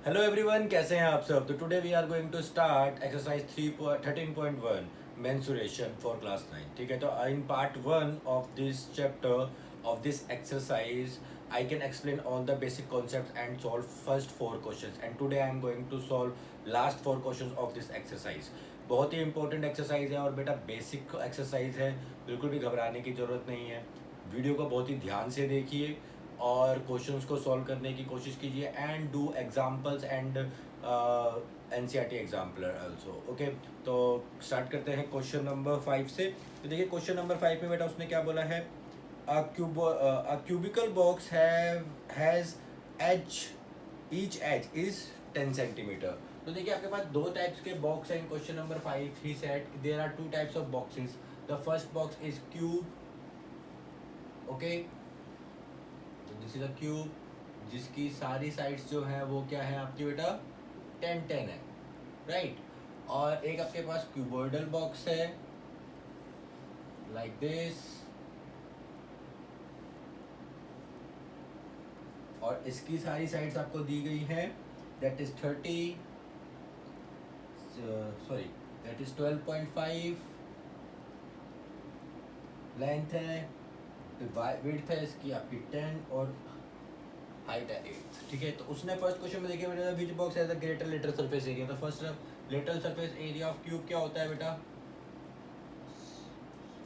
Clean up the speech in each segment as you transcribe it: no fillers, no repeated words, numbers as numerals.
Hello everyone, कैसे हैं आप सब। तो today we are going to start exercise 13.1 mensuration for class 9। ठीक है, तो in part 1 of this chapter of this exercise I can explain all the basic concept and solve first 4 questions and today I am going to solve last 4 questions of this exercise. बहुत ही important exercise है और बेटा basic exercise है, बिल्कुल भी घबराने की ज़रूरत नहीं है। वीडियो को बहुत ही ध्यान से देखिए और क्वेश्चंस को सॉल्व करने की कोशिश कीजिए and do examples and NCERT exemplar also. Okay, तो स्टार्ट करते हैं क्वेश्चन नंबर 5 से। तो देखिए क्वेश्चन नंबर 5 में बेटा उसने क्या बोला है, a cubical box has edge, each edge is 10 centimetre. तो देखिए आपके पास दो टाइप्स के बॉक्स हैं in question number 5। He said there are two types of boxes. The first box is cube, okay, this is a cube जिसकी सारी sides जो है वो क्या है आपकी बेटा 10 10 है, राइट। और एक आपके पास क्यूबॉइडल बॉक्स है लाइक दिस, और इसकी सारी साइड्स आपको दी गई है that is 30, sorry that is 12.5 length है, विड्थ है इसकी आपकी 10 और हाइट है 8। ठीक है, तो उसने फर्स्ट क्वेश्चन में देखिए बेटा which box has a greater lateral surface area. तो first lateral surface area of cube क्या होता है बेटा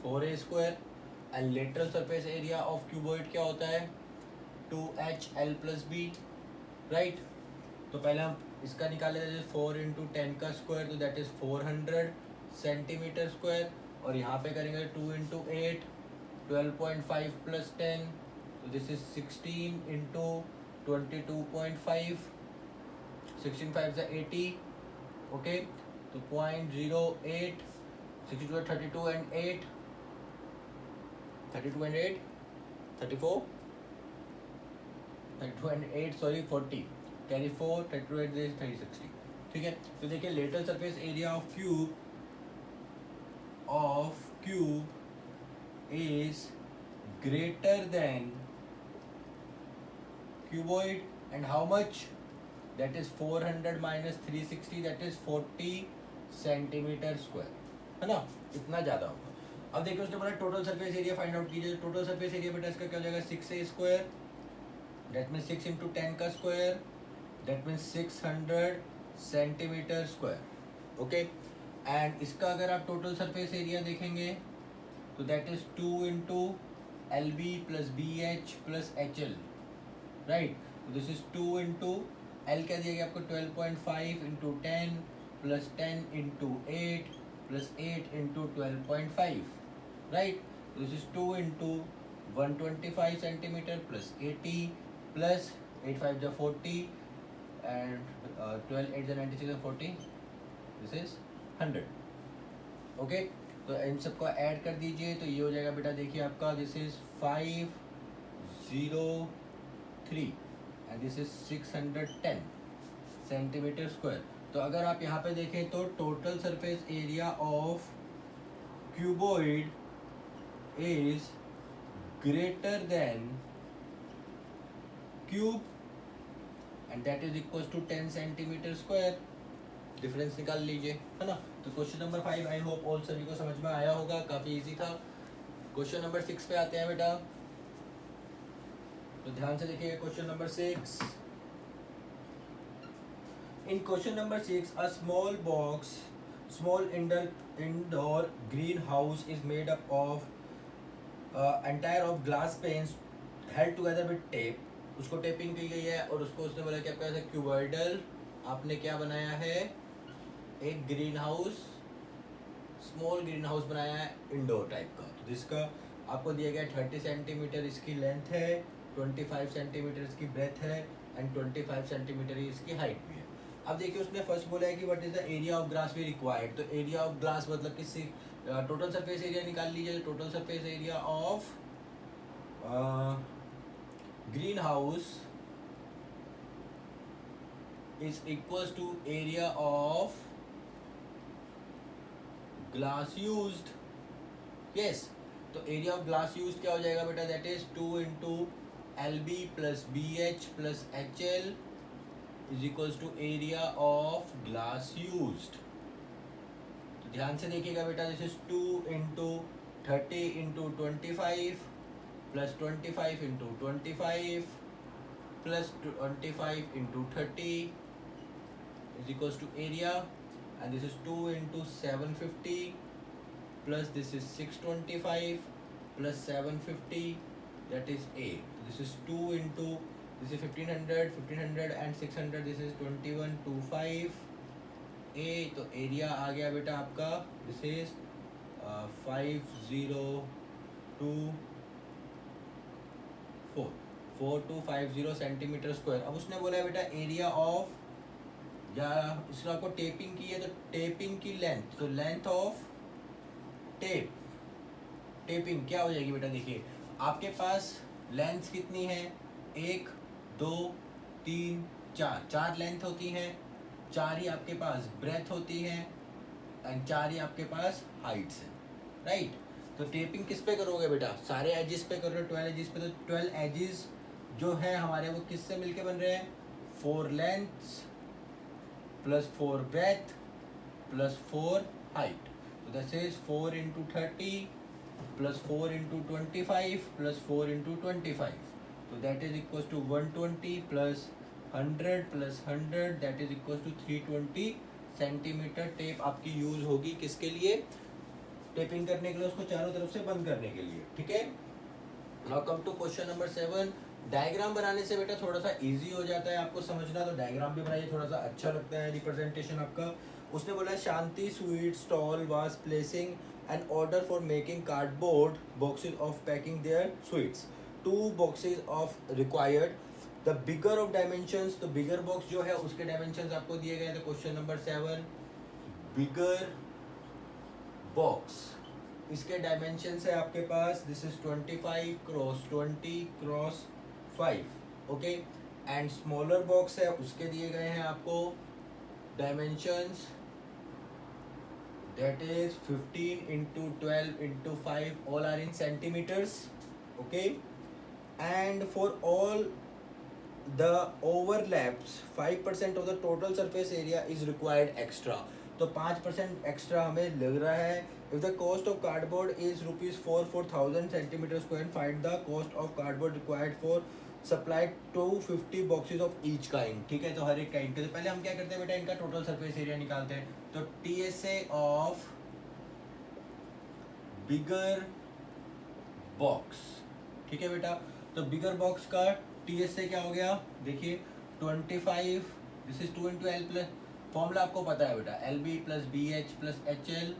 4a² and lateral surface area of cuboid क्या होता है 2HL+B, राइट। तो पहले हम इसका निकाल लेते हैं 4 इंटू 10 का स्क्वायर, तो दैट इज 400 सेंटीमीटर स्क्वायर। और यहाँ पे करेंगे 2 इंटू 8 12.5 प्लस 10, तो this is 16 into 22.5, 16 5 is 80, okay. तो 0.08, 62 32 and 8, 32 and 8 34, 32 and 8 sorry 40, carry 4, 32 and 8 360। ठीक है, तो देखिए lateral surface area of cube is greater then cuboid and how much, that is 400 minus 360, that is 40 centimetre square, है ना, इतना ज़्यादा होगा। अब देखिए उसने बोला total surface area find out कीजिए। टोटल सरफेस एरिया बेटा इसका क्या हो जाएगा 6a², दैट मीन्स 6 इंटू 10 का square, that means 600 centimetre square, okay. And इसका अगर आप टोटल सरफेस एरिया देखेंगे तो that is 2 into LB plus BH plus HL, right. This is 2 into L क्या दिया गया आपको 12.5 into 10 plus 10 into 8 plus 8 into 12.5, right. This is 2 into 125 centimetre plus 80 plus 8 5 जा 40 एंड 12 8 जा 96 40, दिस इज 100, ओके। तो इन सबको ऐड कर दीजिए तो ये हो जाएगा बेटा देखिए आपका this is 503 and this is 610 centimetre square. तो अगर आप यहाँ पे देखें तो total surface area of cuboid is greater than cube and that is equal to 10 centimetre square. Difference निकाल लीजिए, है ना। तो question number 5 I hope all सभी को समझ में आया होगा, काफी इजी था। क्वेश्चन नंबर 6 पे आते हैं बेटा, तो ध्यान से देखिए question number 6। In question number 6 a small indoor green house is made up of entire of glass panes held together with tape. उसको टेपिंग की गई है और उसको उसने बोला कि आपका ऐसा क्यूबॉइडल आपने क्या बनाया है, एक green house, small green house बनाया है इंडोर टाइप का। तो जिसका आपको दिया गया 30 सेंटीमीटर इसकी लेंथ है, 25 सेंटीमीटर इसकी ब्रेथ है एंड 25 सेंटीमीटर ही इसकी हाइट भी है। अब देखिए उसने फर्स्ट बोला है कि what is the area of glass we required. तो एरिया ऑफ ग्लास मतलब किसी टोटल सरफेस एरिया निकाल लीजिए। Total surface area of green house is equals to area of glass used, yes. तो एरिया ऑफ ग्लास यूज क्या हो जाएगा बेटा that is 2 into LB plus BH plus HL is equals to area of glass used. तो ध्यान से देखिएगा बेटा, this is 2 into 30 into 25 plus 25 into 25 plus 25 into 30 is equals to area, and this is 2 into 750 plus this is 625 plus 750, that is A. This is 2 into, this is 1500 and 600, this is 2125 A. तो area आ गया बेटा आपका, this is 4250 centimetre square. अब उसने बोला है बेटा area of, या इसको आपको टेपिंग की है तो टेपिंग की लेंथ, तो लेंथ ऑफ टेपिंग क्या हो जाएगी बेटा, देखिए आपके पास लेंथ कितनी है, 1 2 3 4, 4 लेंथ होती हैं, 4 ही आपके पास ब्रेथ होती है एंड 4 ही आपके पास हाइट्स है, राइट। तो टेपिंग किस पे करोगे बेटा, सारे एजेस पे कर रहे हो, 12 एजेस पे, तो 12 एजेस जो है हमारे वो किससे मिलके बन रहे हैं, 4 lengths plus 4 breadth plus 4 height, so this is 4 into 30 plus 4 into 25 plus 4 into 25, so that is equals to 120 plus 100 plus 100, that is equals to 320 centimetre tape आपकी यूज होगी किसके लिए, टेपिंग करने के लिए, उसको चारों तरफ से बंद करने के लिए, ठीक है। Now come to question number 7। Diagram बनाने से बेटा थोड़ा सा इजी हो जाता है आपको समझना, तो डायग्राम भी बनाइए, थोड़ा सा अच्छा लगता है रिप्रेजेंटेशन आपका। उसने बोला Shanti sweet stall was placing an order for making cardboard boxes of packing their sweets, 2 boxes of required the bigger of dimensions, तो बिगर बॉक्स जो है उसके डायमेंशंस आपको दिए गए। तो क्वेश्चन नंबर 7, बिगर बॉक्स, इसके डायमेंशंस है आपके पास, this is 25 cross 20 cross 5, okay. And smaller box है, उसके दिए गए हैं आपको dimensions, that is 15 into 12 into 5, all are in centimetres, okay. And for all the overlaps 5% of the total surface area is required extra, तो 5% extra हमें लग रहा है। If the cost of cardboard is ₹4,000 centimetre square, find the cost of cardboard required for supply 250 boxes of each kind, ठीक है। तो हर एक kind के, तो पहले हम क्या करते हैं बेटा, इनका टोटल सरफेस एरिया निकालते हैं। तो TSA ऑफ बिगर बॉक्स, ठीक है बेटा। तो बिगर बॉक्स का TSA क्या हो गया, देखिए 25, this is 2 into L plus, formula आपको पता है बेटा, LB plus BH plus HL,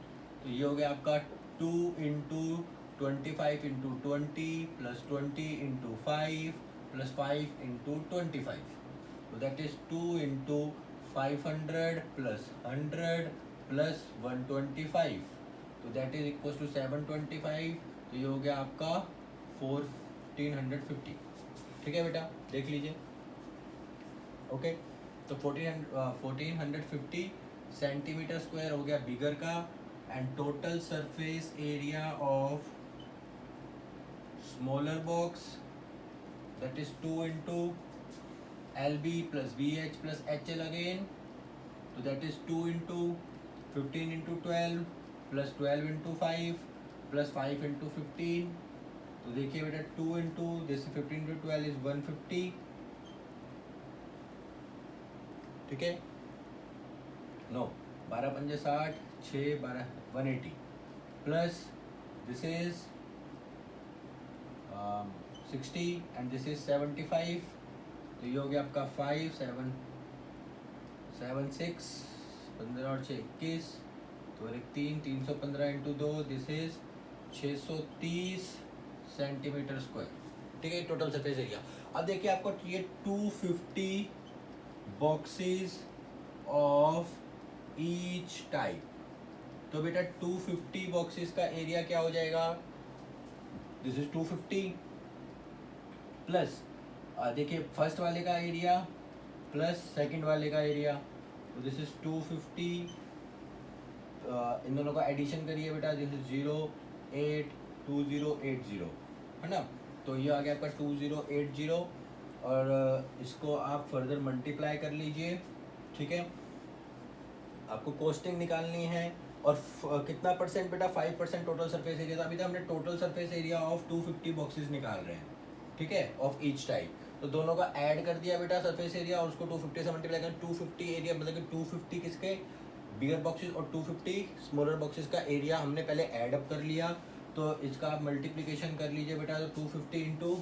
तो ये हो गया आपका 2 into 25 into 20 plus 20 into 5 plus 5 into 25, तो that is 2 into 500 plus 100 plus 125, तो दैट इज इक्वल टू 725, तो ये हो गया आपका 1450, ठीक है बेटा, देख लीजिए, ओके। तो 1450 सेंटीमीटर स्क्वायर हो गया बिगर का, and total surface area of smaller box that is 2 into LB plus BH plus HL again, तो that is 2 into 15 into 12 plus 12 into 5 plus 5 into 15, तो देखिए बेटा 2 इंटू दिस 15 इंटू 12 इज 150, ठीक है। No 12 पंजे 60, 6 12 180 plus this is 60 and this is 75, तो ये हो गया आपका 5 7 7 6 15 और 6 21, तो एक 315 into 2, this is 630 centimetre square, ठीक है, टोटल सरफेस एरिया। अब देखिए आपको ये 250 बॉक्सेस ऑफ ईच टाइप, तो बेटा 250 बॉक्सेस का एरिया क्या हो जाएगा, दिस इज 250 प्लस देखिए फर्स्ट वाले का एरिया प्लस सेकंड वाले का एरिया, तो दिस इज 250, इन दोनों का एडिशन करिए बेटा, दिस इज 082080, है ना। तो ये आ गया आपका 2080 और इसको आप फर्दर मल्टीप्लाई कर लीजिए, ठीक है। आपको कॉस्टिंग निकालनी है और कितना परसेंट बेटा, 5% टोटल सरफेस एरिया था। अभी तक हमने total surface area of 250 boxes निकाल रहे हैं, ठीक है, ऑफ ईच टाइप। तो दोनों का ऐड कर दिया बेटा सरफेस एरिया और उसको 250 से मल्टीप्लाई कर 250 एरिया, मतलब कि 250 किसके बिगर बॉक्सेस और 250 स्मॉलर बॉक्सेस का एरिया हमने पहले ऐड अप कर लिया। तो इसका आप मल्टीप्लिकेशन कर लीजिए बेटा, तो 250 इंटू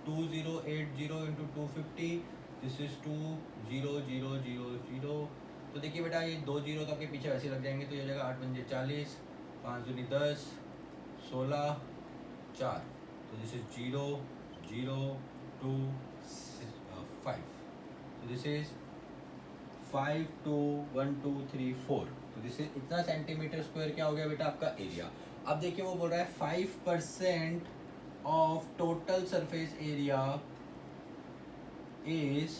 2080 इंटू 250, दिस इज 20000। तो देखिए बेटा ये 2 जीरो तो आपके पीछे वैसे लग जाएंगे, तो ये हो जाएगा 8 पंजे 40, 5 दूनी 10, 16, 4। तो दिस इज 0 0 2 5। तो दिस इज 5 2 1 2 3 4। तो दिस इज इतना सेंटीमीटर स्क्वायर क्या हो गया बेटा आपका एरिया। अब देखिए वो बोल रहा है 5% of total surface area is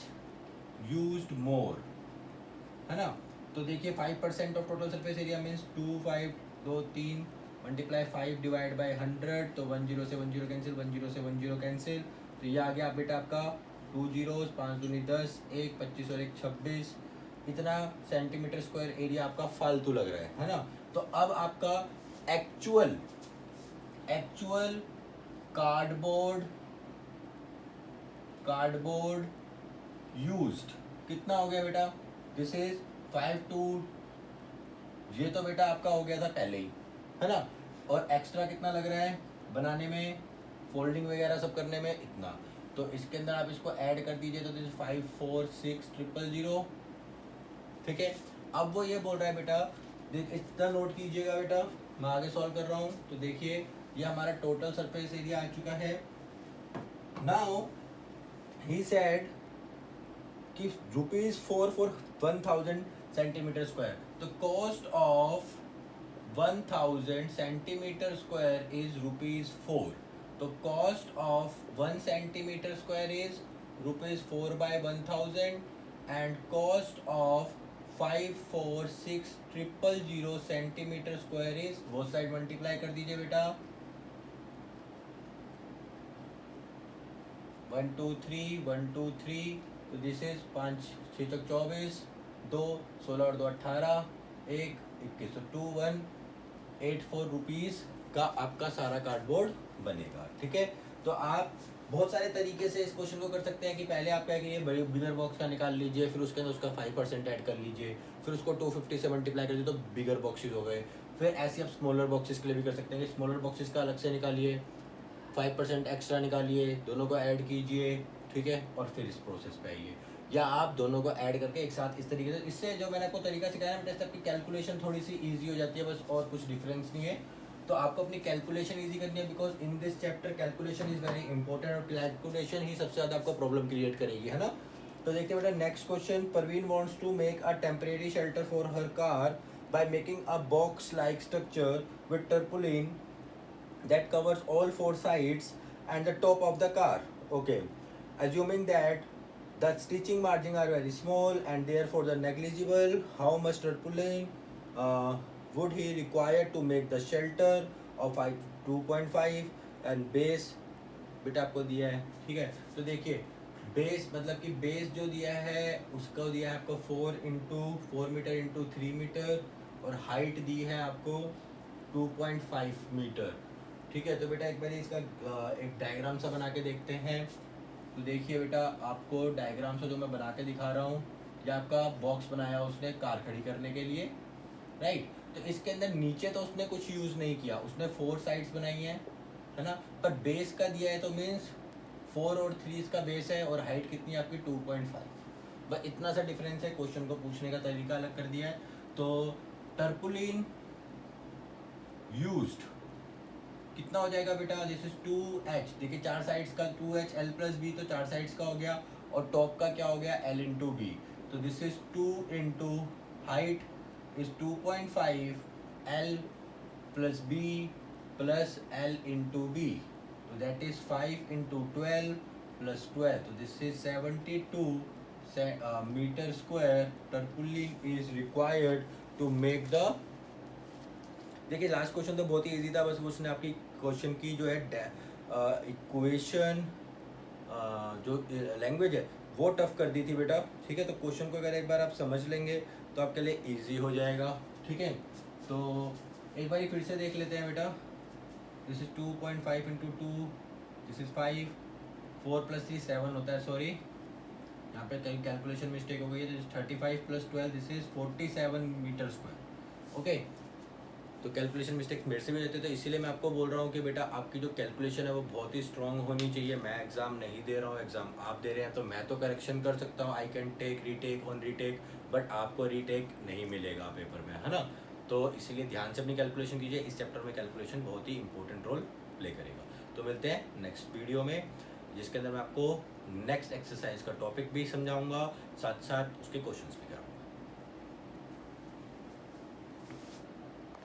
used मोर, है ना। तो देखिए 5% of total surface area means 2 5 2 3 multiply 5 divide by 100, तो 10 से 10 कैंसिल, 10 से 10 कैंसिल। तो ये आ गया बेटा आपका 2 जीरोस, 5 दूनी 10, 1 25 और 1 26। इतना सेंटीमीटर स्क्वायर एरिया आपका फालतू लग रहा है ना। तो अब आपका एक्चुअल कार्डबोर्ड यूज्ड कितना हो गया बेटा, दिस इज 5 2, ये तो बेटा आपका हो गया था पहले ही, है ना। और एक्स्ट्रा कितना लग रहा है बनाने में, फोल्डिंग वगैरह सब करने में, इतना। तो इसके अंदर आप इसको ऐड कर दीजिए, तो दिस 5 4 6 000, ठीक है। अब वो ये बोल रहा है बेटा, इतना नोट कीजिएगा बेटा, मैं आगे सॉल्व कर रहा हूँ। तो देखिए ये हमारा टोटल सरफेस एरिया आ चुका है। नाउ ही सेड कि ₹4 for 1000 सेंटीमीटर स्क्वायर। तो cost of 1000 centimetre square is ₹4। तो cost of 1 centimetre square is ₹4 by 1000 and cost of 546,000 centimetre square is, वो साइड मल्टीप्लाई कर दीजिए बेटा, 1 2 3 1 2 3। तो दिस इज 5 6 24, 2 16 और 2 18, 1 21, तो 2184 रुपीज़ का आपका सारा कार्डबोर्ड बनेगा, ठीक है। तो आप बहुत सारे तरीके से इस क्वेश्चन को कर सकते हैं कि पहले आप क्या करिए, बड़े बिगर बॉक्स का निकाल लीजिए, फिर उसके अंदर उसका 5% ऐड कर लीजिए, फिर उसको 250 से मल्टीप्लाई कर दीजिए, तो बिगर बॉक्सेस हो गए। फिर ऐसे आप स्मॉलर बॉक्सेस के लिए भी कर सकते हैं कि स्मॉलर बॉक्सेस का अलग से निकालिए, 5% एक्स्ट्रा निकालिए, दोनों को ऐड कीजिए, ठीक है, और फिर इस प्रोसेस पे आइए। या आप दोनों को ऐड करके एक साथ इस तरीके से, इससे जो मैंने आपको तरीका सिखाया है बेटा, आपकी कैलकुलेशन थोड़ी सी ईजी हो जाती है, बस और कुछ डिफरेंस नहीं है। तो आपको अपनी कैलकुलेशन ईजी करनी है, because in this chapter calculation is very important, और कैलकुलेशन ही सबसे ज़्यादा आपको प्रॉब्लम क्रिएट करेगी, है ना। तो देखते बेटा next question, Parveen wants to make a temporary shelter for her car by making a box like structure with tarpaulin that covers all 4 sides and the top of the car. Okay, assuming that the stitching margins are very small and therefore the negligible, how much tarpaulin would he require to make the shelter of height 2.5 and base बेटा आपको दिया है, ठीक है। तो देखिए base मतलब कि बेस जो दिया है उसको दिया है आपको 4 मीटर इंटू 3 मीटर, और हाइट दी है आपको 2.5 मीटर, ठीक है। तो बेटा एक बार इसका एक डायग्राम सा बना के देखते हैं। तो देखिए बेटा आपको डायग्राम से जो मैं बना के दिखा रहा हूँ, ये आपका बॉक्स बनाया उसने कार खड़ी करने के लिए, राइट। तो इसके अंदर नीचे तो उसने कुछ यूज़ नहीं किया, उसने 4 साइड्स बनाई हैं, है ना। पर बेस का दिया है तो मीन्स 4 और 3 इसका बेस है, और हाइट कितनी है आपकी 2.5। बस इतना सा डिफरेंस है, क्वेश्चन को पूछने का तरीका अलग कर दिया है। तो टर्पुलिन यूज्ड कितना हो जाएगा बेटा, दिस इज 2h, देखिए 4 साइड्स का 2h l प्लस बी, तो 4 साइड्स का हो गया, और टॉप का क्या हो गया l इंटू बी। तो this is 2 into height is 2.5 l plus b plus l into b, तो दैट इज 5 इंटू 12 प्लस 12, तो this is 72 metre square tarpaulin is required to make the. देखिए लास्ट क्वेश्चन तो बहुत ही easy था, बस उसने आपकी क्वेश्चन की जो है इक्वेशन जो लैंग्वेज है वो टफ कर दी थी बेटा, ठीक है। तो क्वेश्चन को अगर एक बार आप समझ लेंगे तो आपके लिए इजी हो जाएगा, ठीक है। तो एक बार फिर से देख लेते हैं बेटा। This is 2.5 into 2, this is 5, 4 + 3 7 होता है, सॉरी यहाँ पे कहीं कैलकुलेशन मिस्टेक हो गई है। दिस इज 35 + 12, दिस इज 47 मीटर स्क्वायर, ओके। तो कैलकुलेशन मिस्टेक मेरे से भी रहते, तो इसीलिए मैं आपको बोल रहा हूँ कि बेटा आपकी जो कैलकुलेशन है वो बहुत ही स्ट्रांग होनी चाहिए। मैं एग्जाम नहीं दे रहा हूँ, एग्जाम आप दे रहे हैं, तो मैं तो करेक्शन कर सकता हूँ, I can take retake on retake, but आपको रीटेक नहीं मिलेगा पेपर में, है ना। तो इसीलिए ध्यान से अपनी कैलकुलेशन कीजिए। इस चैप्टर में कैलकुलेशन बहुत ही इंपॉर्टेंट रोल प्ले करेगा। तो मिलते हैं नेक्स्ट वीडियो में, जिसके अंदर मैं आपको नेक्स्ट एक्सरसाइज का टॉपिक भी समझाऊंगा, साथ साथ उसके क्वेश्चंस भी कराऊंगा।